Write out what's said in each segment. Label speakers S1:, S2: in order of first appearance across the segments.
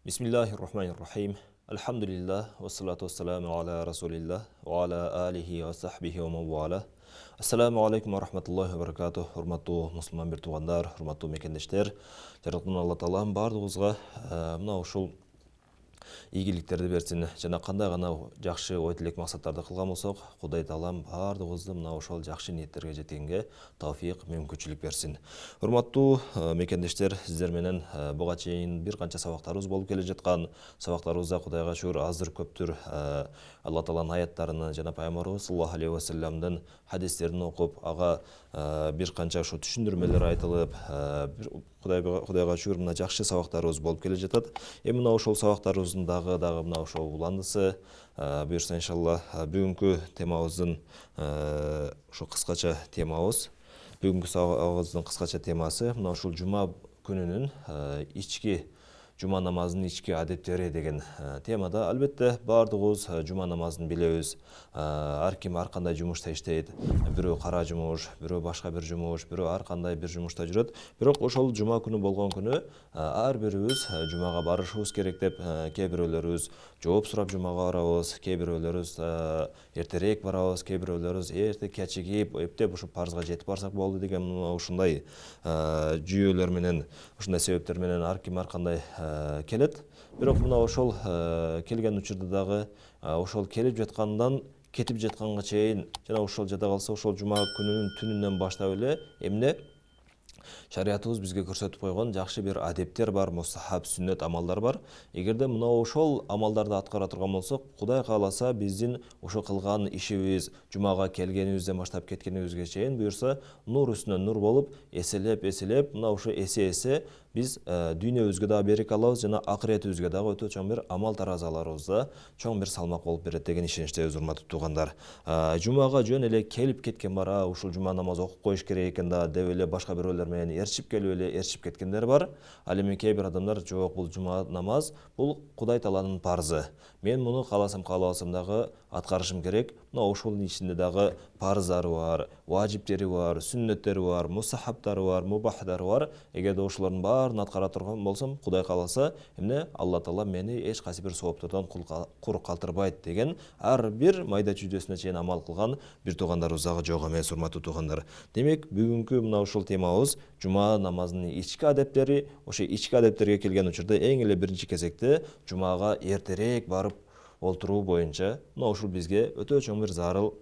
S1: Bismillahirrahmanirrahim. Alhamdulillah, wassalatu wassalamu ala rasulillah, wa ala alihi wa sahbihi wa mawala. Assalamu alaikum wa rahmatullahi wa barakatuh. Hurmаттуу мусулман бир туугандар, hurматтуу мекендештер. Жараткан Алла Таалам бардыгыбызга мына ушул ийгиликтерди берсин. Жана кандай гана жакшы ой тилек максаттарды кылган болсок, Кудай Таалам бардыгыбызды мына ошол жакшы ниеттерге жеткенге тауфик, мүмкүнчүлүк берсин. Урматтуу мекендештер, сиздер менен буга чейин бир канча сабактарыбыз болуп келе жаткан. Сабактарыбызда Кудайга шүгүр азыр көптүр Алла Тааланын аяттарын жана Пайгамбарыбыз саллаллаху алейхи ва салламдын хадистерин окуп, ага бир канча ушу түшүндүрмөлөр айтылып, Кудайга шүгүр мына жакшы сабактарыбыз болуп келе жатат. Эми мына ошол сабактарыбыздын дагы мына ошол уландысы буюрса иншалла бүгүнкү темабыздын ушу кыскача темабыз. Бүгүнкү сабагыбыздын кыскача темасы мына ушул жума күнүнүн ички жума намазынын ички адеттери деген темада. Албетте бардыгыбыз жума намазын билебиз. Ар ким ар кандай жумушта иштейт. Бирөө кара жумуш, бирөө башка бир жумуш, бирөө ар кандай бир жумушта жүрөт. Бирок ошол жума күнү болгон күнү ар бирибиз жумага барышыбыз керек деп, кээ бирөөлөрүбүз жооп сурап жумага барабыз, кээ бирөөлөрүбүз эртерээк барабыз, кээ бирөөлөрүбүз эрте кечигип, эптеп ушу парзга жетип барсак болду деген ушундай жүйөлөр менен, ушундай себептер менен ар ким ар кандай келет. Бирок мына ошол келген учурда дагы ошол келип жаткандан кетип жатканга чейин жана ошол жада калса ошол жума күнүнүн түнүнөн баштап эле эмне шариятыбыз бизге көрсөтүп койгон жакшы бир адептер бар, мустахаб, сүннөт амалдар бар. Эгерде мына ошол амалдарды аткара турган болсок, Кудай кааласа биздин ошо кылган ишибиз, жумага келгенибизден баштап кеткенибизге чейин буюрса нур үстүнө нур болуп, эселеп, мына ошо эсе биз дүйнөбүзгө дагы береке алабыз жана акыретибизге дагы өтө чоң бир амал таразаларыбызда чоң бир салмак болуп берет деген ишеничтебиз, урматтуу туугандар. Жумага жөн эле келип кеткен бар, ушул жума намаз окуп коюш керек экен да деп эле башка бирөөлөр менен эрчип келип эле эрчип кеткендер бар. Ал эми кээ бир адамдар жок, бул жума намаз бул Кудай Тааланын парзы. Мен муну кааласам каалабасам дагы аткарышым керек. Мына ошонун ичинде дагы парыздары бар, важиптери бар, сүннөттөрү бар, мустахабтары бар, мубахдары бар. Эгерде ошолордун баарын аткара турган болсом, Кудай кааласа, эмне Алла Таала мени эч кайсы бир сооптордон кур калтырбайт деген ар бир майда чүйдөсүнө чейин амал кылган бир туугандарыбыз дагы жок эмес, урматтуу туугандар. Демек, бүгүнкү мына ушул темабыз жума намазынын ички адептери. Ошо ички адептерге келген учурда эң эле биринчи кезекте жумага эртерээк барып олтуруу боюнча мына ушул бизге өтө чоң бир зарыл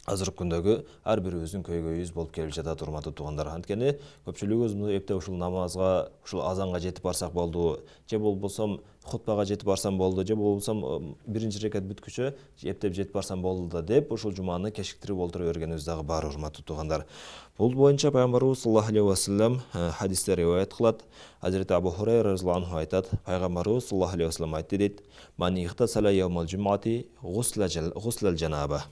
S1: азыркы күндөгү ар бирибиздин көйгөйүбүз болуп келип жатат, урматтуу туугандар. Анткени көпчүлүгүбүз эптеп ушул намазга, ушул азанга жетип барсак болду, же болбосом хутбага жетип барсам болду, же болбосом биринчи рекат бүткүчө эптеп жетип барсам болду да деп ушул жуманы кечиктирип олтура бергенибиз дагы бар, урматтуу туугандар. Бул боюнча Пайгамбарыбыз саллаллаху алейхи ва саллям хадисте риваят кылат. Азирет Абу Хурайра разияллаху анху айтат, Пайгамбарыбыз саллаллаху алейхи ва саллям айтты дейт: "Ман ихтасала яумал жумати гуслал жанаба."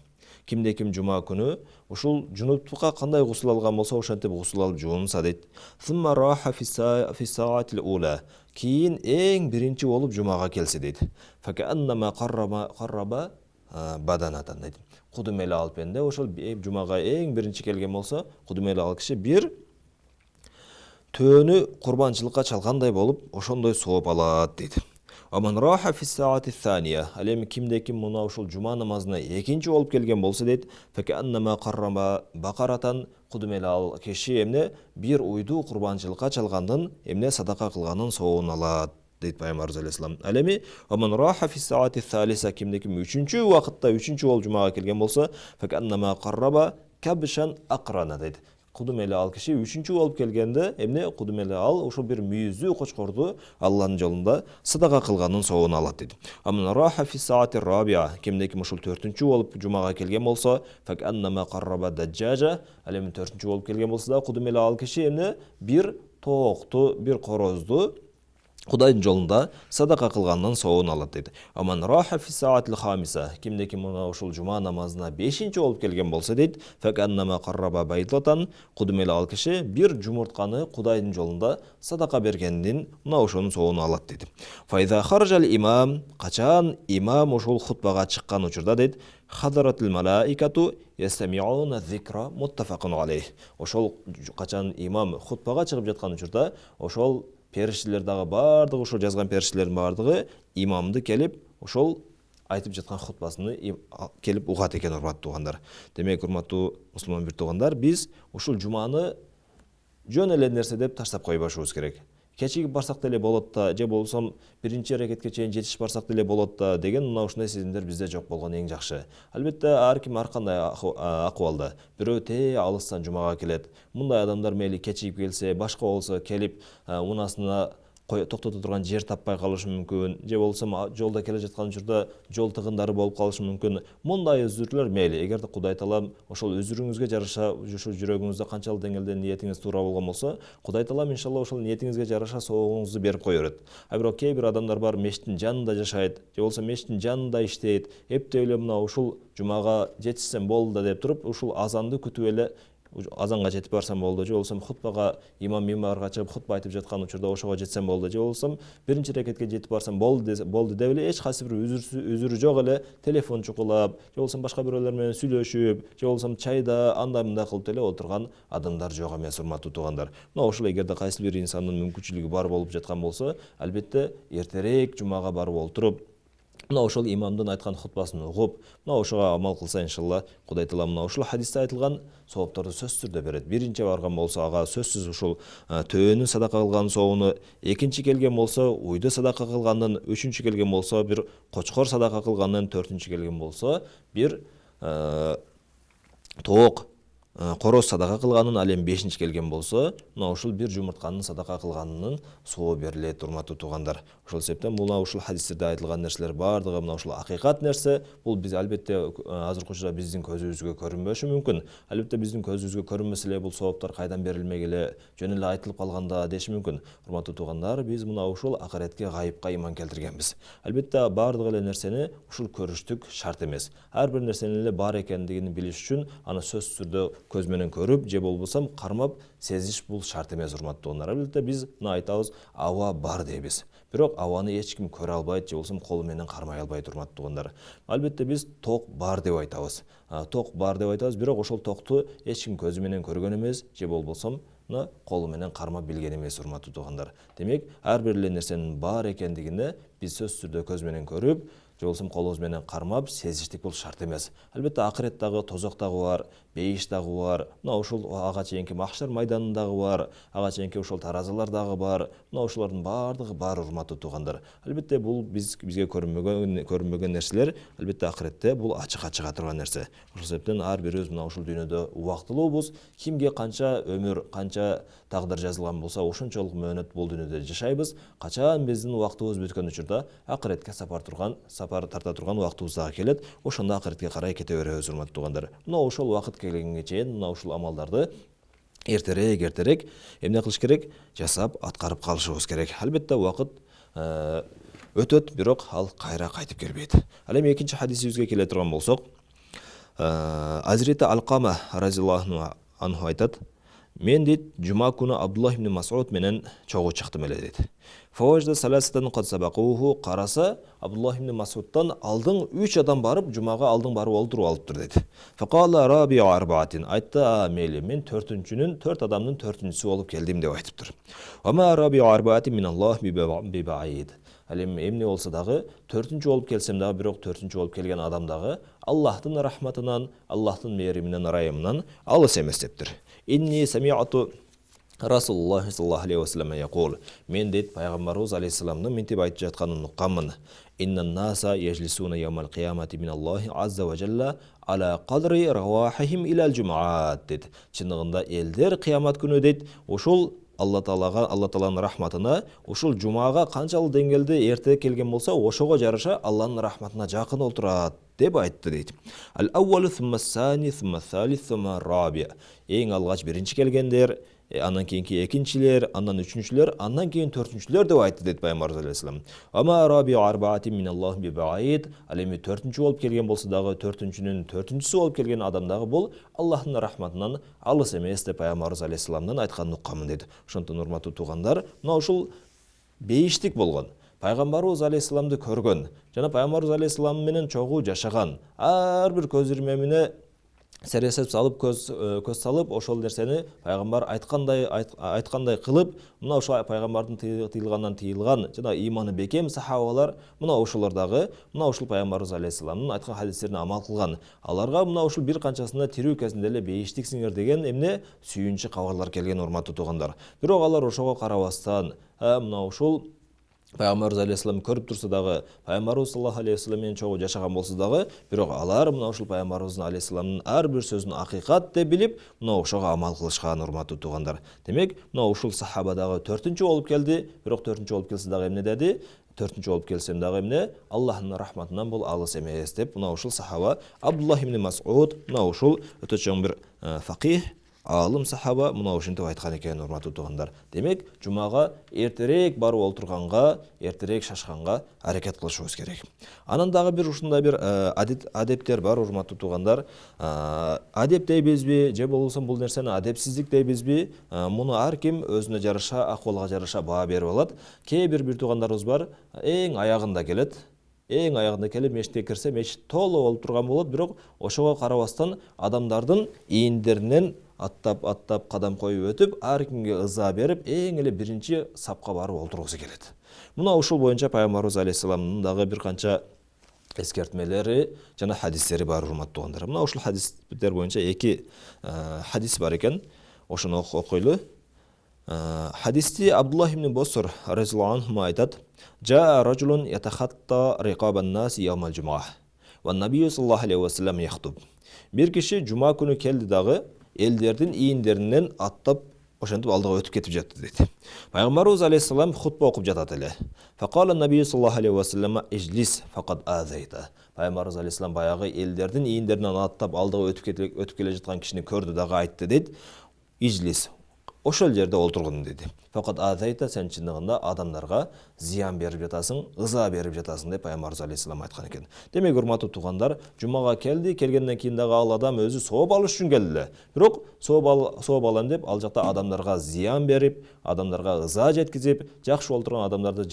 S1: Кимде-ким жума күнү ушул жунуптукка кандай гусул алган болсо, ошентип гусул алып жуунса дейт. "Сумма раха фи саатил ула." Кийин эң биринчи болуп жумага келсе дейт. "Факааннама карраба баданатан" дейт. Кудум эле алып энде ошол жумага эң биринчи келген болсо, кудум эле ал киши бир төөнү курбанчылыкка чалгандай болуп, ошондой сооп алат дейт. Аман раха фи саати thaniya. Ал эми кимде-ким мына ушул жума намазына экинчи болуп келген болсо дейт, "Факааннама карраба бакаратан", кудум эле ал киши эмне бир уйду курбанчылыкка чалгандын эмне садака кылганын соогун алат дейт Пайгамбарыбыз алейхиссалам. Ал эми аман раха фи саати thalitha, кимде-ким үчүнчү убакытта үчүнчү болуп жумага келген болсо, "Факааннама карраба кабшан акрана" дейт. Кудум эле ал киши үчүнчү болуп келгенде эмне кудум эле ал ошол бир мүйүздүү кочкорду Алланын жолунда садака кылганын соогун алат дейт. Аман раха фи саати рабиа, кимде-ким ушул төртүнчү болуп жумага келген болсо, "Факааннама карраба даджажа", ал эми төртүнчү болуп келген болсо да кудум эле ал киши эмне бир тоокту, бир корозду Кудайдын жолунда садака кылгандан соогун алат дейт. Аман раха фи саатил хамиса, кимде-ким ушул жума намазына бешинчи болуп келген болсо дейт, "Факааннама карраба байдатан", кудум эле ал киши бир жумуртканы Кудайдын жолунда садака бергендин мына ошонун соогун алат дейт. Файза харжал имам, качан имам ушул хутбага чыккан учурда дейт, "Хадаратил малаикату ястамиуна зикра", муттафакун алейх. Ошол качан имам хутбага чыгып жаткан учурда ошол периштелер дагы бардыгы, ошо жазган периштелердин бардыгы имамды келип ошол айтып жаткан хутбасыны келип угат экен, урматтуу туугандар. Демек, урматтуу мусулман бир туугандар, биз ушул жуманы жөн эле нерсе деп таштап койбошубуз керек. Кечигип барсак деле болот да, же болсом биринчи рекетке чейин жетишип барсак деле болот да деген мына ушундай сезимдер бизде жок болгон эң жакшы. Албетте ар ким ар кандай акыбалда. Бирөө те алыстан жумага келет. Мындай адамдар мейли кечигип келсе, башка болсо келип унасына токтото турган жер таппай калышы мүмкүн, же болсом жолдо келе жаткан учурда жол тыгындары болуп калышы мүмкүн. Мындай үзүрлөр мейли, эгерде Кудай Таалам ошол үзүрүңүзгө жараша, ошол жүрөгүңүздө канчалык деңгээлде ниетиңиз туура болгон болсо, Кудай Таалам иншалла ошол ниетиңизге жараша соогуңузду берип кое берет. А бирок кээ бир адамдар бар, мешиттин жанында жашайт, же болсо мешиттин жанында иштейт, эптеп эле мына ушул жумага жетишсем болду деп туруп, ушул азанды күтүп эле азанга жетип барсам болду, же болсом хутбага имам мимбарга чыгып хутба айтып жаткан учурда ошого жетсем болду, же болсом биринчи рекетке жетип барсам болду деп эле эч кайсы бир үзүрү жок эле телефон чукулап, же болсом башка бирөөлөр менен сүйлөшүп, же болсом чайда андай мындай кылып эле отурган адамдар жок эмес, урматтуу туугандар. Мына ошол эгерде кайсы бир инсандын мүмкүнчүлүгү бар болуп жаткан болсо, албетте эртерээк жумага барып олтуруп, мына ошол имамдын айткан хутбасын угуп, мына ошого амал кылса иншалла Кудай Таала мына ушул хадисте айтылган соопторду сөзсүз түрдө берет. Биринчи барган болсо ага сөзсүз ушул төөнү садака кылган соогуну, экинчи келген болсо уйду садака кылгандын, үчүнчү келген болсо бир кочкор садака кылгандын, төртүнчү келген болсо бир тоок короз садака кылганын, ал эми бешинчи келген болсо мына ушул бир жумуртканын садака кылганынын соо берилет, урматтуу туугандар. Ошол себептен мына ушул хадистерде айтылган нерселер бардыгы мына ушул акыйкат нерсе. Бул биз албетте азыркы учурда биздин көзүбүзгө көрүнбөшү мүмкүн. Албетте биздин көзүбүзгө көрүнмөсө эле бул сооптор кайдан берилмек эле, жөн эле айтылып калганда деши мүмкүн. Урматтуу туугандар, биз мына ушул акыретке, гайыпка иман келтиргенбиз. Албетте бардык эле нерсени ушул көрүштүк шарт эмес. Ар бир нерсенин эле бар экендигин билиш үчүн аны сөзсүз түрдө көз менен көрүп, же болбосом кармап сезиш бул шарт эмес, урматтуу туугандар. Албетте биз мына айтабыз, аба бар дейбиз. Бирок абаны эч ким көрө албайт, же болсом колу менен кармай албайт, урматтуу туугандар. Албетте биз ток бар деп айтабыз. Ток бар деп айтабыз, бирок ошол токту эч ким көзү менен көргөн эмес, же болбосом колу менен кармап билген эмес, урматтуу туугандар. Демек, ар бир эле нерсенин бар экендигине биз сөзсүз түрдө көз менен көрүп, же болсом колубуз менен кармап сезиштик бул шарт эмес. Албетте акырет дагы, тозок дагы бар, бейиш дагы бар. Мына ушул ага чейинки махшар майданындагы бар, ага чейинки ушул таразылар дагы бар. Мына ушулардын бардыгы бар, урматтуу туугандар. Албетте бул бизге көрүнбөгөн нерселер, албетте акыретте бул ачыкка чыга турган нерсе. Ошол себептен ар бирибиз мына ушул дүйнөдө убактылуубуз. Кимге канча өмүр, канча тагдыр жазылган болсо, ошончолук мөөнөт бул дүйнөдө жашайбыз. Качан биздин убактыбыз бүткөн учурда акыретке сапар тарта турган убактыбыз дагы келет. Ошондо акыретке карай кете беребиз, урматтуу туугандар. Мына ошол убакыт келгенге чейин мына ушул амалдарды эртерээк эмне кылыш керек? Жасап, аткарып калышыбыз керек. Албетте убакыт өтөт, бирок ал кайра кайтып келбейт. Ал эми экинчи хадисибизге келе турган болсок, Азрити Алкама разияллаху анху айтат: мен дейт, жума күнү Абдуллах ибн Мас'уд менен чогуу чыктым эле дейт. Фаважда саласатан кад сабакуху, караса Абдуллах ибн Мас'удтан алдың 3 адам барып жумага алдың барып олтуруп алыптыр дейт. Факала раби арбаатин, айтты, мейли, мен 4 адамдын 4-чүсү болуп келдим деп айтыптыр. Ама раби арбаатин миналлах бибаид. Ал эми эмне болсо дагы 4-чү болуп келсем дагы, бирок 4-чү болуп келген адам дагы Аллахтын рахматынан, Аллахтын мээриминен, ырайымынан алыс эмес дептир. Инни самиату Расулуллах саллаллаху алейхи ва саллям якул. Мен дейт, пайгамбарыбыз алейхиссаламдын мынтип айтып жатканын укканмын. Иннан наса яжлисуна ямал кыямати миналлахи азза ва жалла ала кадри равахихим илал жумаат дейт. Чындыгында элдер кыямат күнү дейт, ушул Алла Тааланын рахматына, ушул жумага канчалык деңгээлде эрте келген болсо, ошого жараша Алланын рахматына жакын олтурат деп айтты дейт. Ал-аввалу сумма сани сумма салис сумма раби. Эң алгач биринчи келгендер, андан кийинки экинчилер, андан үчүнчүлөр, андан кийин төртүнчүлөр деп айтты дейт пайгамбарыбыз алейхиссалам. Ама раби арбаати миналлах бибаид. Ал эми 4-чү болуп келген болсо дагы 4-чүнүн 4-чүсү болуп келген адам дагы бул Аллахтын рахматынан алыс эмес деп пайгамбарыбыз алейхиссаламдан айтканын укканмын дейт. Ошондон урматтуу туугандар, мына ушул бейиштик болгон, пайгамбарыбыз алейхиссаламды көргөн жана пайгамбарыбыз алейхиссалам менен чогуу жашаган, ар бир көз ирмемине сересеп салып көз салып ошол нерсени пайгамбар айткандай кылып, мына ошол пайгамбардын тыйылгандан тыйылган жана иманы бекем сахабалар мына ошолордагы мына ушул пайгамбарыбыз алейхисаламдын айткан хадистерине амал кылган. Аларга мына ушул бир канчасына тирүү кезинде эле бейиштиксиңер деген эмне сүйүнчү кабарлар келген, урматтуу туугандар. Бирок алар ошого карабастан мына ушул Пайгамбарыбыз алейхиссалам көрүп турса дагы, Пайгамбарыбыз саллаллаху алейхи вассалам менен чогуу жашаган болсо дагы, бирок алар мына ушул Пайгамбарыбыздын алейхиссаламдын ар бир сөзүн акыйкат деп билип, мына ошого амал кылышкан, урматтуу туугандар. Демек, мына ушул сахаба дагы 4-нчү болуп келди, бирок 4-нчү болуп келсе дагы эмне деди? 4-нчү болуп келсем дагы эмне? Аллахтын рахматынан бул алыс эмес деп, мына ушул сахаба Абдуллах ибн Мас'уд, мына ушул өтө чоң бир факих, алым сахаба мына ушинтип айткан экен, урматтуу туугандар. Демек, жумага эртерээк барып олтурганга, эртерээк шашканга аракет кылышыбыз керек. Анан дагы бир ушундай бир адептер бар, урматтуу туугандар. Адеп дейбизби, же болбосо бул нерсени адепсиздик дейбизби? Муну ар ким өзүнө жараша, акыбалга жараша баа берип алат. Кээ бир туугандарыбыз бар, эң аягында келет. Эң аягында келип мешитке кирсе, мешит толо болуп турган болот, бирок ошого карабастан адамдардын ийиндеринен аттап кадам коюп өтүп, ар кимге ыза берип, эң эле биринчи сапка барып олтургусу келет. Мына ушул боюнча Пайгамбарыбыз алейхиссаламдын дагы бир канча эскертмелери жана хадистери бар, урматтуу туугандар. Мына ушул хадистер боюнча 2 хадис бар экен. Ошону окуйлу. Хадисти Абдуллах ибн Боср разияллаху анху айтат: "Жаа ражулун ятахатта риқабан нас яумал жумаа. Ва набий саллаллаху алейхи ва саллям яхтуб." Бир киши жума күнү келди дагы, элдердин ийиндеринен аттап ошентип алдыга өтүп кетип жатты дейт. Пайгамбарыбыз алейхиссалам хутба окуп жатат эле. Фақала набий саллаллаху алейхи ва саллям ижлис фақад азайта. Пайгамбарыбыз алейхиссалам баягы элдердин ийиндеринен аттап алдыга өтүп келе жаткан кишини көрдү дагы айтты дейт. Ижлис, ошол жерде олтургун деди. Фақат азайта, сен чындыгында адамдарга зыян берип жатасың, ыза берип жатасың деп Пайгамбарыбыз алейхиссалам айткан экен. Демек, урматтуу туугандар, жумага келди, келгенден кийин дагы ал адам өзү сооп алыш үчүн келди. Бирок сооп алам деп ал жакта адамдарга зыян берип, адамдарга ыза жеткизип, жакшы олтурган адамдарды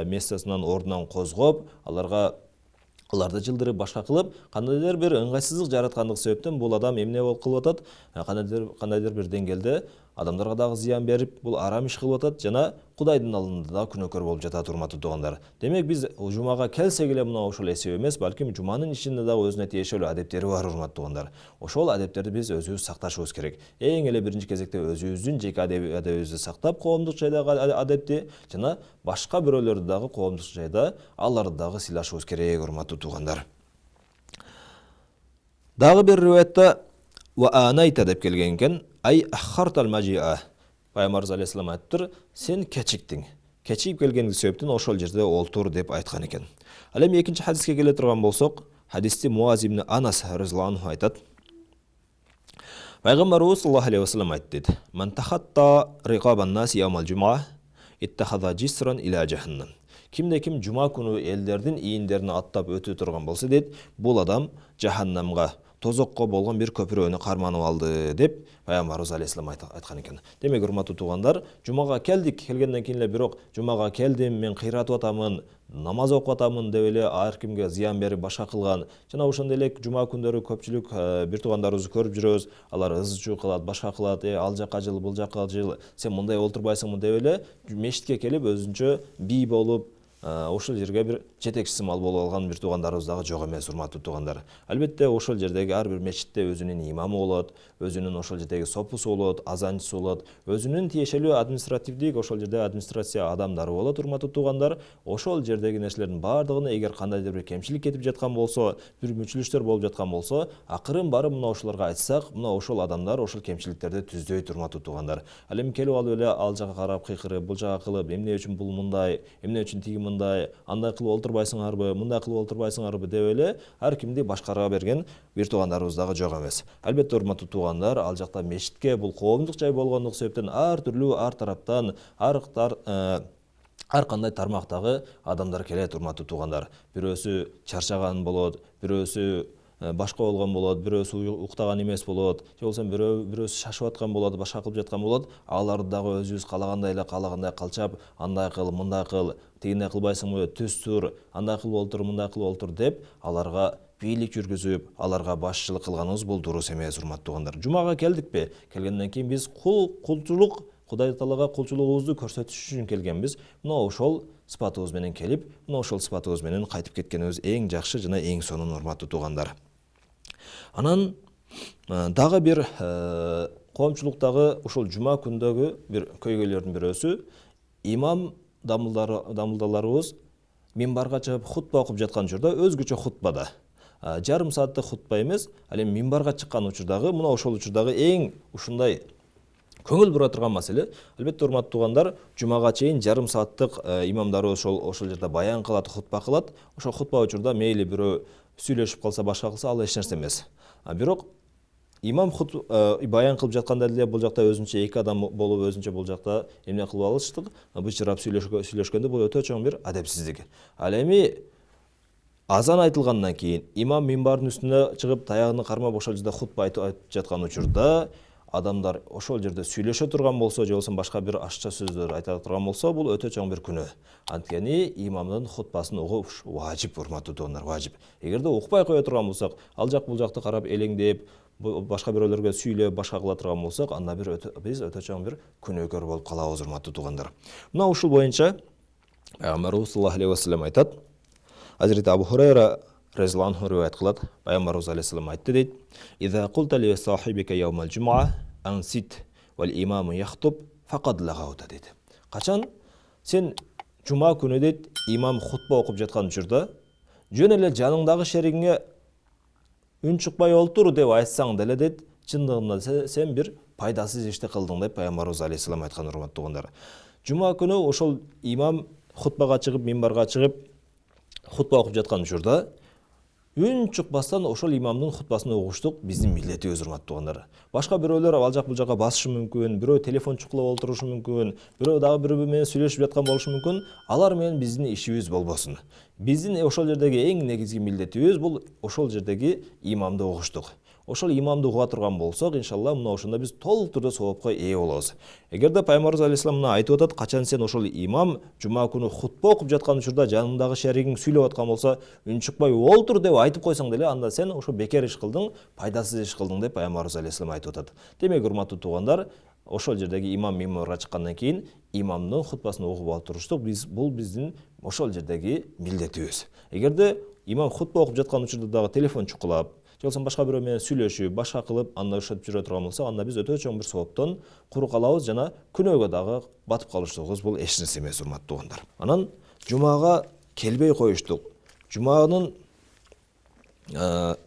S1: местесинен, ордунан козгоп, аларды жылдырып башка кылып, кандайдыр бир ыңгайсыздык жараткандык себептен бул адам эмне болуп кылып атат? Кандайдыр бир деңгээлде адамдарга дагы зыян берип, бул арам иш кылып атат жана Кудайдын алдында да күнөөкөр болуп жатат, урматтуу туугандар. Демек, биз жумага келсек эле мына ошол эсеп эмес, балким жуманын ичинде дагы өзүнө тиешелүү адептери бар, урматтуу туугандар. Ошол адептерди биз өзүбүз сакташыбыз керек. Эң эле биринчи кезекте өзүбүздүн жеке адебибизди сактап, коомдук жайдагы адепти жана башка бирөөлөрдү дагы коомдук жайда аларды дагы сыйлашыбыз керек, урматтуу туугандар. Дагы бир риваятта ва анайта деп келген экен, ай аххартал мажиа. Пайгамбарыбыз алейхиссалам айтыптыр, сен кечиктиң. Кечигип келген себептен ошол жерде олтур деп айткан экен. Ал эми экинчи хадиске келе турган болсок, хадисти Муаз ибн Анас разияллаху анху айтат. Пайгамбарыбыз саллаллаху алейхи ва саллям айтты: "Ман тахатта риқабан нас яумал жумаа, иттахаза жисран иля жаханнам." Кимде-ким жума күнү элдердин ийиндерин аттап өтө турган болсо дейт, бул адам жаханнамга, тозокко болгон бир көпүрөнү карманып алды деп Пайгамбарыбыз алейхиссалам айткан экен. Демек, урматтуу туугандар, жумага келдик, келгенден кийин эле бирок жумага келдим, мен кыйратып атамын, намаз окуп атамын деп эле ар кимге зыян берип башка кылган. Жана ошондой эле жума күндөрү көпчүлүк бир туугандарыбызды көрүп жүрөбүз, алар ызчуу кылат, башка кылат, ал жака жыл, бул жака жыл, сен мындай олтурбайсыңбы деп эле мешитке келип өзүнчө бий болуп, ошол жерге бир жетекчиси мал болуп алган бир туугандарыбыз дагы жок эмес, урматтуу туугандар. Албетте, ошол жердеги ар бир мечитте өзүнүн имамы болот, өзүнүн ошол жердеги сопусу болот, азанчысы болот, өзүнүн тиешелүү административдик ошол жерде администрация адамдары болот, урматтуу туугандар. Ошол жердеги нерселердин баардыгына эгер кандайдыр бир кемчилик кетип жаткан болсо, бир мүчүлүштөр болуп жаткан болсо, акырын барып мына ошолорго айтсак, мына ошол адамдар ошол кемчиликтерди түздөйт, урматтуу туугандар. Ал эми келип алып эле ал жака карап кыйкырып, бул жака кылып, эмне үчүн бул мындай, эмне үчүн тиги мындай, андай кылып олтурбайсыңарбы, мындай кылып олтурбайсыңарбы деп эле ар кимди башкарга берген бир туугандарыбыз дагы жок эмес. Албетте, урматтуу туугандар, ал жакта мешитке бул коомдук жай болгондук себептен ар түрлүү, ар тараптан, ар кандай тармактагы адамдар келет, урматтуу туугандар. Бирөөсү чарчаган болот, бирөөсү башка болгон болот, бирөөсү уктаган эмес болот, же болбосо бирөөсү шашып аткан болот, башка кылып жаткан болот. Аларды дагы өзүбүз калагандай калчап, андай кыл, мындай кыл, тигиндей кылбайсыңбы, түз тур, андай кылып олтур, мындай кылып олтур деп аларга бийлик жүргүзүп, аларга башчылык кылганыбыз бул дурус эмес, урматтуу туугандар. Жумага келдикпи? Келгенден кийин биз кулчулук, Кудай Таалага кулчулугубузду көрсөтүш үчүн келгенбиз. Мына ошол сыпатыбыз менен келип, мына ошол сыпатыбыз менен кайтып кеткенибиз эң жакшы жана эң сонун, урматтуу туугандар. Анан дагы бир коомчулуктагы ушул жума күндөгү бир көйгөйлөрдүн бирөөсү, имам дамылдаларыбыз минбарга чыгып хутба окуп жаткан учурда өзгөчө хутбада жарым сааттык хутба эмес, ал эми минбарга чыккан учурдагы, мына ошол учурдагы эң ушундай көңүл бура турган маселе, албетте урматтуу туугандар, жумага чейин жарым сааттык имамдарыбыз ошол жерде баян кылат, хутба кылат. Ошол хутба учурда мейли бирөө сүйлөшүп калса, башка кылса, ал эч нерсе эмес. Бирок имам баян кылып жатканда деле бул жакта өзүнчө эки адам болуп, өзүнчө бул жакта эмне кылып алыштык, бычырап сүйлөшкөндө бул өтө чоң бир адепсиздик. Ал эми азан айтылгандан кийин имам минбардын үстүнө чыгып таягын кармап ошол жерде хутба айтып жаткан учурда адамдар ошол жерде сүйлөшө турган болсо, же болбосо башка бир ашча сөздөр айта турган болсо, бул өтө чоң бир күнөө. Анткени имамдын хутбасын угуп важип, урматтуу туугандар, важип. Эгерде укпай кое турган болсок, ал жак бул жакты карап элеңдеп, башка бирөөлөргө сүйлөп, башка кыла турган болсок, анда биз өтө чоң бир күнөөкөр болуп калабыз, урматтуу туугандар. Мына ушул боюнча Пайгамбарыбыз саллаллаху алейхи ва саллям айтат. Hazreti Abu Hurayra radhiyallahu anhu riwayat qiladi. Payg'ambarimiz alayhi vasallam aytdi deydi: "Iza qulta li sahibika yawmal jumu'ah ansit wal imamu yaxtub faqad laghawta" deydi. Qachon sen жума күнү дейт, имам хутба окуп жаткан учурда, жөн эле жаныңдагы шеригиңе үн чыкпай олтур деп айтсаң деле дейт, чындыгында сен бир пайдасыз ишти кылдың деп Пайгамбарыбыз алейхиссалам айткан, урматтуу туугандар. Жума күнү ошол имам хутбага чыгып, минбарга чыгып хутба окуп жаткан учурда үн чыкпастан ошол имамдын хутбасын угуштук биздин милдетибиз, урматтуу туугандар. Башка бирөөлөр ал жак бул жака басышы мүмкүн, бирөө телефон чукулап олтурушу мүмкүн, бирөө дагы бири менен сүйлөшүп жаткан болушу мүмкүн. Алар менен биздин ишибиз болбосун. Биздин ошол жердеги эң негизги милдетибиз бул ошол жердеги имамды угуштук. Ошол имамды уга турган болсок, иншалла, мына ошондо биз толук түрдө соопко ээ болобуз. Эгерде Пайгамбарыбыз алейхиссалам мына айтып атат, качан сен ошол имам жума күнү хутба окуп жаткан учурда жаныңдагы шеригиң сүйлөп аткан болсо, үн чыкпай олтур деп айтып койсоң деле, анда сен ошо бекер иш кылдың, пайдасыз иш кылдың деп Пайгамбарыбыз алейхиссалам айтып атат. Демек, урматтуу туугандар, ошол жердеги имам минбарга чыккандан кийин имамдын хутбасын угуп алып туруштук, бул биздин ошол жердеги милдетибиз. Эгерде имам хутба окуп жаткан учурда дагы телефон чукулап, же болбосо башка бирөө менен сүйлөшүп, башка кылып, анда ошентип жүрө турган болсо, анда биз өтө чоң бир сооптон куру калабыз жана күнөөгө дагы батып калыштыгыбыз бул эч нерсе эмес, урматтуу туугандар. Анан жумага келбей коюштук. Жуманын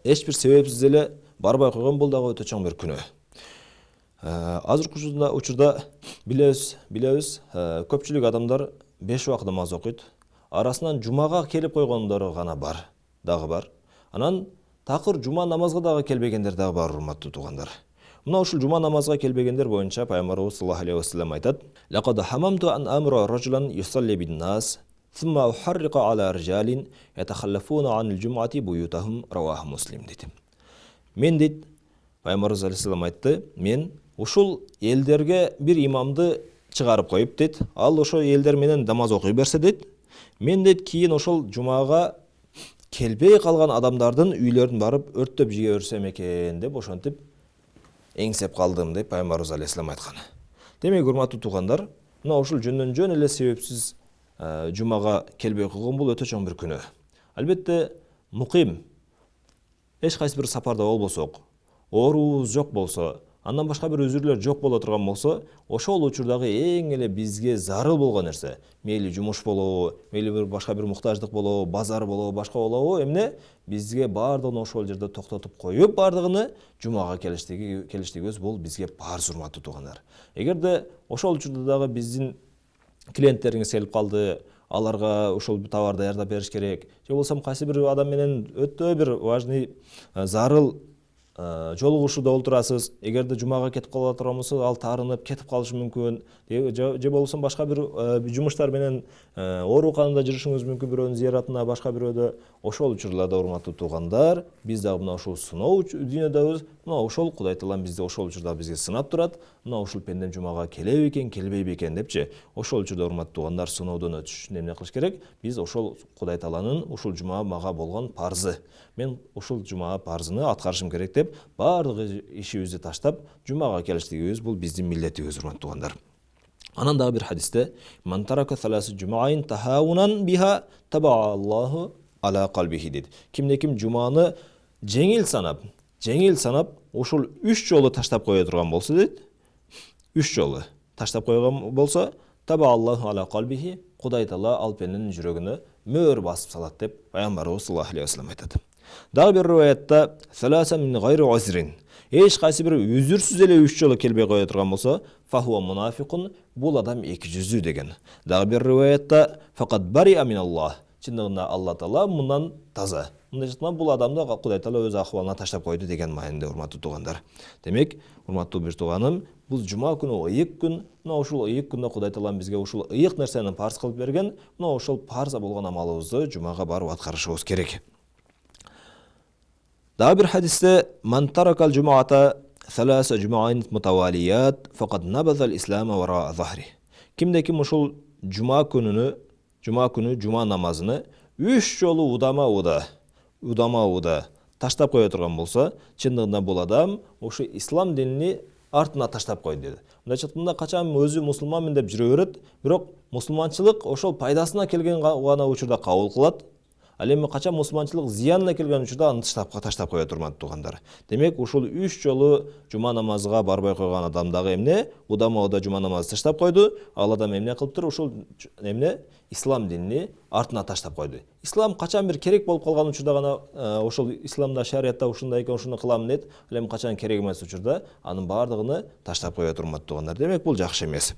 S1: эч бир себепсиз эле барбай койгон бул дагы өтө чоң бир күнөө. Азыркы учурда билебиз, көпчүлүк адамдар 5 убакыт намаз окуйт. Арасынан жумага келип койгондору гана дагы бар. Анан такыр жума намазга дагы келбегендер дагы бар, урматтуу туугандар. Мына ушул жума намазга келбегендер боюнча Пайгамбарыбыз саллаллаху алейхи ва саллям айтат: "Лaqad hamamtu an amra rajulan yusalli bin-nas, thumma uharriqa ala rijalin yatakhallafuna an al-jum'ati buyutahum", раваху Муслим дейт. Мен дейт, Пайгамбарыбыз алейхиссалам айтты, мен ушул элдерге бир имамды чыгарып коюп дейт, ал ошол элдер менен намаз окуй берсе дейт, мен дейт кийин ошол жумага келбей калган адамдардын үйлөрүн барып өрттөп жиге берсем экен деп ошентип эңсеп калдым деп Пайгамбарыбыз алейхиссалам айткан. Демек, урматтуу туугандар, мына ушул жөн эле себепсиз жумага келбей койгон бул өтө чоң бир күнөө. Албетте, муким эч кайсы бир сапарда болбосок, оорубуз жок болсо, андан башка бир үзүрлөр жок боло турган болсо, ошол учурдагы эң эле бизге зарыл болгон нерсе, мейли жумуш болобу, мейли бир башка бир муктаждык болобу, базар болобу, башка болобу, эмне бизге баардыгын ошол жерде токтотуп коюп, баардыгыны жумага келиштигибиз бул бизге парз, урматтуу туугандар. Эгерде ошол учурда дагы биздин клиенттериңиз келип калды, аларга ошол товар даярдап бериш керек, же болбосо кайсы бир адам менен өтө бир важный, зарыл жолугушууда отурасыз. Эгерде жумага кетип кала турган болсо, ал таарынып кетип калышы мүмкүн. Же болбосо башка бир жумуштар менен ооруканада жүрүшүңүз мүмкүн, бирөөнүн зыяратына, башка бирөөдө. Ошол учурларда, урматтуу туугандар, биз дагы мына ушул сыноо дүйнөдөбүз. Мына ошол Кудай Таалам бизди ошол учурда бизге сынап турат. Мына ушул пендем жумага келеби экен, келбейби экен депчи. Ошол учурда, урматтуу туугандар, сыноодон өтүш үчүн эмне кылыш керек? Биз ошол Кудай Тааланын ушул жума мага болгон парзы. Мен ушул жума парзыны аткарышым керек деп, баардык ишибизди таштап, жумага келиштигибиз бул биздин милдетибиз, урматтуу туугандар. Анан дагы бир хадисте: "Ман тарака саласы жумаин тахаунан биха табааллаху ала калбихи" дейт. Ким жуманы жеңил санап, ушул 3 жолу таштап кое турган болсо дейт. 3 жолу таштап койгон болсо, табааллаху ала калбихи, Кудай Таала ал пенденин жүрөгүнө мөөр басып салат деп пайгамбарыбыз саллаллаху алейхи вассалам айтат. Дагы бир риваятта: "Саласа мин гайри узрин", эч кайсы бир үзүрсүз эле 3 жолу келбей кое турган болсо, фахуа мунафикун, бул адам эки жүздүү деген. Дагы бир риваятта: "Факат бариа миналлах", чындыгында Алла Таала мындан таза. Мындай жатканда бул адамды Кудай Таала өз акыбалына таштап койду деген маанинде, урматтуу туугандар. Демек, урматтуу бир тууганым, бул жума күнү ыйык күн. Мына ушул ыйык күндө Кудай Таалам бизге ушул ыйык нерсени парз кылып берген. Мына ошол парз болгон амалыбызды жумага барып аткарышыбыз керек. Дагы бир хадисте: "Ман таракал жумаата саласа жумаин мутавалият факад набазал ислама вара захри". Ким ушул жума күнү жума намазыны 3 жолу удама таштап кое турган болсо, чындыгында бул адам ушу ислам динини артына таштап койду dedi. Мындайча айтканда, качан өзү мусулманмын деп жүрө берет, бирок мусулманчылык ошол пайдасына келген гана учурда кабыл кылат. Ал эми качан мусулманчылык зыянына келген учурда аны таштап кое турмат туугандар. Демек, ушул 3 жолу жума намазыга барбай койгон адам дагы эмне? Удама жума намазды таштап койду. Ал адам эмне кылыптыр? Ушул эмне? Ислам динини артына таштап койду. Ислам качан бир керек болуп калган учурда гана ошол исламда, шариятта ушундай экен, ушуну кылам дейт. Ал эми качан керек эмес учурда анын баардыгын таштап кое турмат туугандар. Демек, бул жакшы эмес.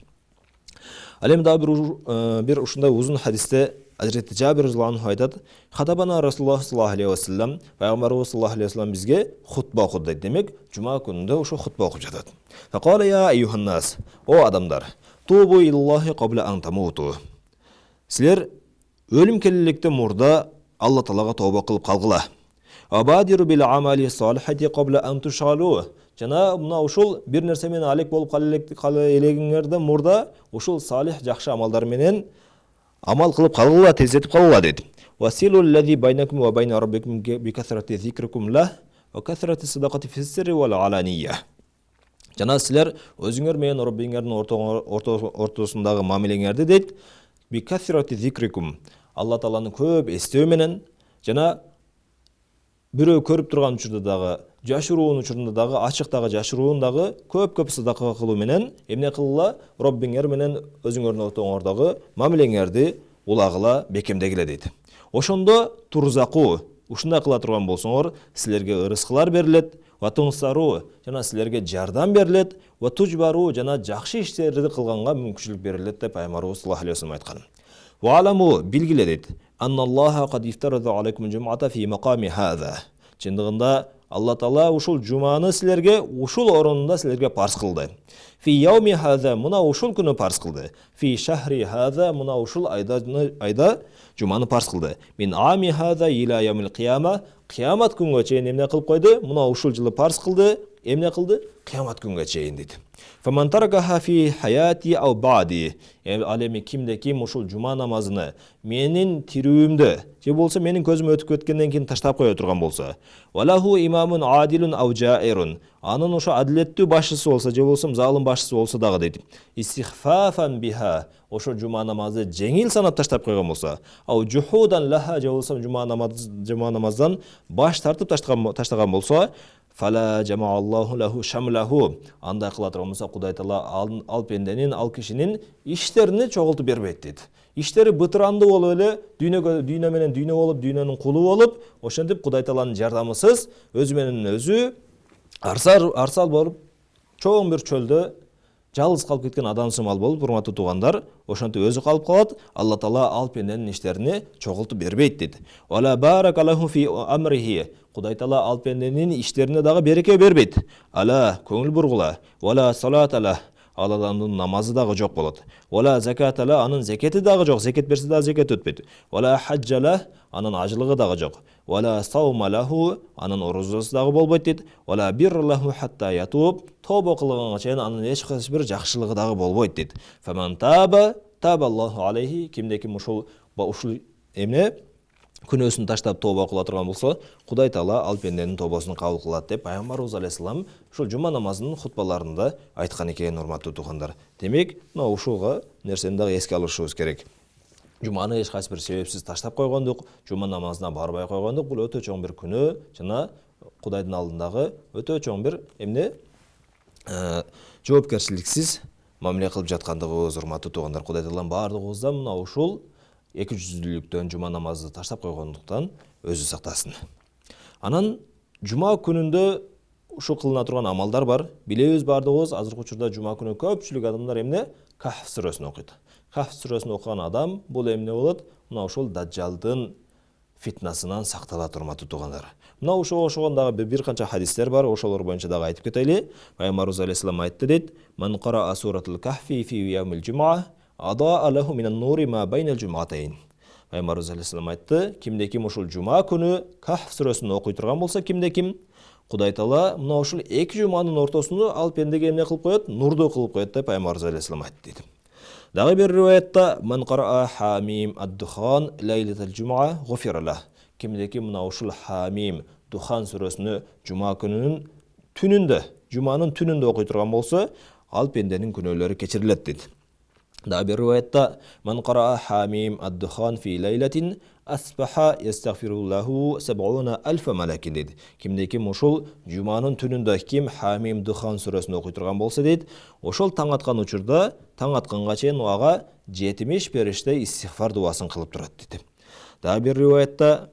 S1: Ал эми дагы бир ушундай узун хадисте Hazreti Cabir radhiyallahu anh aytат: "Хатабана Расулуллах саллаллаху алейхи вассалам", пайгамбарыбыз саллаллаху алейхи вассалам бизге хутба окуду. Демек, жума күнүндө ошо хутба окуп жатат. "Факала я айюхан нас", о адамдар, "Тубу илаллахи кабла ан тамуту". Силер өлүм келеликтен мурда Алла Таалага тооба кылып калгыла. "Абадиру бил амали салихати кабла ан тушалу". Жана мына ушул бир нерсе менен алек болуп кала элегиңерден мурда ушул салих жакшы амалдар менен амал кылып калгыла, тездетип калгыла дейт. "Василул лази байнакум ва байна раббикум бикасрати зикрикум ла ва касрати садакати фиссири вал алания". Жана силер өзүңөр менен Раббиңердин ортосундагы мамилеңерди дейт, бикасрати зикрикум, Алла Тааланы көп эстөө менен, жана бирөө көрүп турган учурда дагы, жашыруун учурунда дагы, ачыктагы жашыруун дагы көп садака кылуу менен эмне кылгыла? Раббиңер менен өзүңөрдүн ортоңордогу мамилеңерди улагыла, бекемдегиле дейт. Ошондо турзаку, ушундай кыла турган болсоңор, силерге ырыскылар берилет, ва тунсару, жана силерге жардам берилет, ва тужбару, жана жакшы иштерди кылганга мүмкүнчүлүк берилет деп пайгамбарыбыз саллаллаху алейхи вассалам айткан. "Ва аламу", билгиле дейт, "Анналлаха кад ифтарада алейкум жумата фи маками хаза". Чындыгында Алла Таала ушул жуманы силерге ушул орунда силерге парз кылды. "Фи яуми хаза", мына ушул күнү парз кылды. "Фи шахри хаза", мына ушул айда жуманы парз кылды. "Мин ами хаза ила яумил кияма", кыямат күнгө чейин эмне кылып койду? Мына ушул жылы парз кылды. Эмне кылды? Кыямат күнгө чейин дейт. "Фаман таракаха фи хаяти ау бади", ал эми ким ушул жума намазыны менин тирүүмдө же болсо менин көзүм өтүп кеткенден кийин таштап кое турган болсо, "Валаху имамун адилун ау жаирун", анын ошо адилеттүү башчысы болсо же болсо залым башчысы болсо дагы дейт, "Истихфафан биха", ошо жума намазды жеңил санап таштап койгон болсо, "Ау жухудан лаха", же болсо жума намаздан баш тартып таштаган болсо, "Фала жамааллаху лаху шамлаху", андай кыла турган болсо Кудай Таала ал пенденин, ал кишинин иштерини чогултуп бербейт дейт. Иштери бытыранды болуп эле, дүйнө менен дүйнө болуп, дүйнөнүн кулу болуп, ошентип Кудай Тааланын жардамысыз өзү менен өзү арсал болуп, чоң бир чөлдө жалгыз калып кеткен адам сымал болуп, урматтуу туугандар, ошентип өзү калып калат. Алла Таала ал пенденин иштерини чогултуп бербейт дейт. "Вала баракалаху фи амрихи", Құдай Таала ал пенденин иштерине дагы береке бербейт. Ала көңүл бургула, вала салат ала, ал адамдын намазы дагы жок болот. Вала закат ала, анын зекети дагы жок, зекет берсе дагы зекет өтпөйт. Вала хаджа ала, анын ажылыгы дагы жок. Вала саума лаху, анын орозасы дагы болбойт дейт. Вала бирр лаху хатта ятуб, тобо кылганга чейин анын эч кайсы бир жакшылыгы дагы болбойт дейт. Фаман таба табаллаху алейхи, кимде-ким ушул эмне күнөөсүн таштап тоба кыла турган болсо, Кудай Таала ал пенденин тобосун кабыл кылат деп пайгамбарыбыз алейхисалам ушул жума намазынын хутбаларында айткан экен, урматтуу туугандар. Демек, мына ушуга нерсени дагы эске алышыбыз керек. Жуманы эч кайсы бир себепсиз таштап койгондук, жума намазына барбай койгондук, бул өтө чоң бир күнөө жана Кудайдын алдындагы өтө чоң бир эмне жоопкерчиликсиз мамиле кылып жаткандыгыбыз, урматтуу туугандар. Кудай Таалам баардыгыбыздан мына ушул эки жүздүүлүктөн жума намазды таштап койгондуктан өзү сактасын. Анан жума күнүндө ушу кылына турган амалдар бар. Билебиз баардыгыбыз, азыркы учурда жума күнү көпчүлүк адамдар эмне? Кахф сүрөсүн окуйт. Кахф сүрөсүн окуган адам бул эмне болот? Мына ушул даджалдын фитнасынан сакталат, урматтуу туугандар. Мына ушуга окшогон дагы бир канча хадистер бар, ошолор боюнча дагы айтып кетели. Пайгамбарыбыз алейхисалам айтты дейт: "Ман кара суратул кахфи фи яумил жумаа, ада алаху минан нури ма байнал жумаатайн." Пайгамбарыбыз алейхисалам айтты: "Кимде-ким ушул жума күнү Кахф сүрөсүн окуй турган болсо, кимде-ким, Кудай Таала мына ушул эки жуманын ортосунда ал пендеге эмне кылып коет? Нурду кылып коет" деп Пайгамбарыбыз алейхисалам айтты дейт. Дагы бир риваятта: "Ман кара хамим ад-духан лайлатал жумаа гуфира лах." Кимде-ким мына ушул хамим Духан сүрөсүнү жума күнүнүн түнүндө, жуманын түнүндө окуй турган болсо, ал пенденин күнөөлөрү кечирилет дейт. Дагы бир риваятта: "Ман кара хамим ад-духан фи лайлатин асбаха ястагфируллаху 70,000 малакин" дейт. Кимде-ким ушул жуманын түнүндө ким хамим Духан сүрөсүн окуй турган болсо дейт, ошол таң аткан учурда, таң атканга чейин ага 70 периште истигфар дубасын кылып турат дейт. Дагы бир риваятта: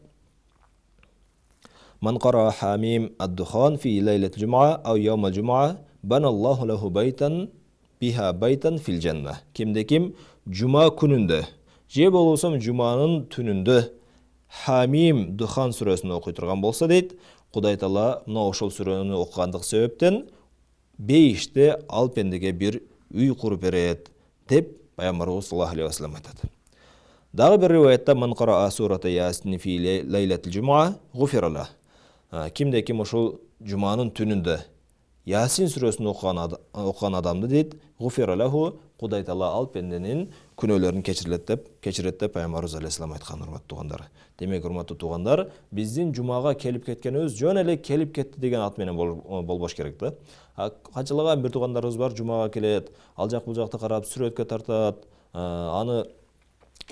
S1: "Ман кара хамим ад-духан фи лайлатил жумаа ау яумал жумаа баналлаху лаху байтан биха байтан фил жанна." Кимде-ким жума күнүндө же болбосо жуманын түнүндө Хамим Духан сүрөсүн окуй турган болсо дейт, Кудай Таала мына ошол сүрөнү окугандык себептен бейиште ал пендеге бир үй куруп берет деп Пайгамбарыбыз саллаллаху алейхи вассалам айтат. Дагы бир риваятта: "Ман кара сурата Ясин фи лайлатил жумаа гуфира лах." Кимде-ким ошол жуманын түнүндө Ясин сүрөсүн окуган адамды дейт, гуфира лаху, Кудай Таала ал пенденин күнөөлөрүн кечирет деп Пайгамбарыбыз алейхисалам айткан, урматтуу туугандар. Демек, урматтуу туугандар, биздин жумага келип кеткенибиз жөн эле келип кетти деген ат менен болбош керек да. Канчалаган бир туугандарыбыз бар, жумага келет, ал жак бул жакты карап сүрөткө тартат, аны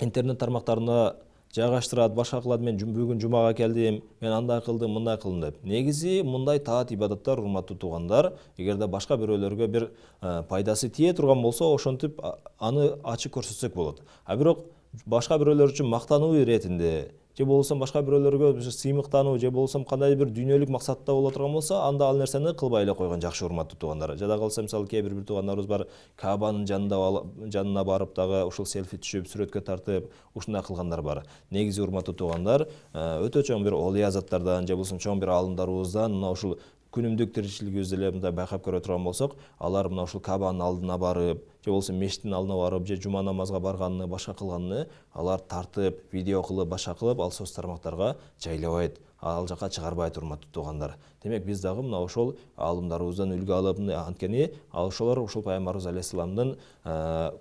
S1: интернет тармактарына жайгаштырат, башка кылат: "Мен бүгүн жумага келдим, мен андай кылдым, мындай кылдым" деп. Негизи мындай таат ибадаттар, урматтуу туугандар, эгерде башка бирөөлөргө бир пайдасы тие турган болсо, ошентип аны ачык көрсөтсөк болот. А бирок башка бирөөлөр үчүн мактануу иретинде, же болбосо башка бирөөлөргө сыймыктануу, же болбосо кандай бир дүйнөлүк максатта боло турган болсо, анда ал нерсени кылбай эле койгон жакшы, урматтуу туугандар. Жада калса, мисалы, кээ бир туугандарыбыз бар, Каабанын жанына барып дагы ушул селфи түшүп, сүрөткө тартып, ушундай кылгандар бар. Негизи, урматтуу туугандар, өтө чоң бир олия заттардан, же болбосо чоң бир алымдарыбыздан мына ушул күнүмдүк тиричилигибизде эле мындай байкап көрө турган болсок, алар мына ушул Каабанын алдына барып, же болбосо мешиттин алдына барып, же жума намазга барганны, башка кылганны алар тартып, видео кылып, башка кылып, ал соц тармактарга жайлабайт, ал жака чыгарбайт, урматтуу туугандар. Демек, биз дагы мына ошол алымдарыбыздан үлгү алып, анткени ошолор ушул Пайгамбарыбыз алейхисаламдын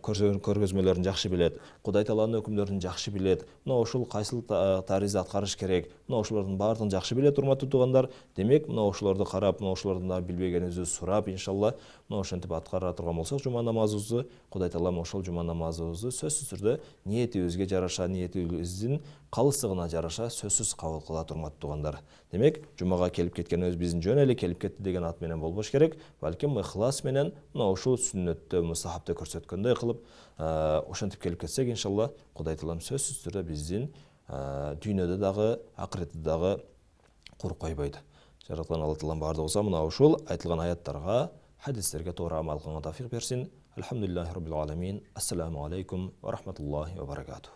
S1: көргөзмөлөрүн жакшы билет, Кудай Тааланын өкүмдөрүн жакшы билет, мына ошол кайсыл таризди аткарыш керек, мына ошолордун баардыгын жакшы билет, урматтуу туугандар. Демек, мына ошолорду карап, мына ошолордун дагы билбегенибизди сурап, иншалла, мына ошентип аткара турган болсок жума намазыбызды, Кудай Таалам ошол жума намазыбызды сөзсүз түрдө ниетибизге жараша, ниетибиздин калыстыгына жараша сөзсүз кабыл кылат, урматтуу туугандар. Демек, жумага келип кеткенибиз биздин жөн эле келип кетти деген ат менен болбош керек, балким ыхлас менен мына ушул сүннөттө, мустахабта көрсөткөндөй кылып, ошентип келип кетсек, иншалла, Кудай Таалам сөзсүз түрдө биздин дүйнөдө дагы, акыретте дагы кур койбойт. Жараткан Алла Таалам баардыгыбызга мына ушул айтылган аяттарга, хадистерге туура амал кылганга тавфик берсин. Алхамдулиллахи раббил аламин. Ассаламу алейкум ва рахматуллахи ва баракатух.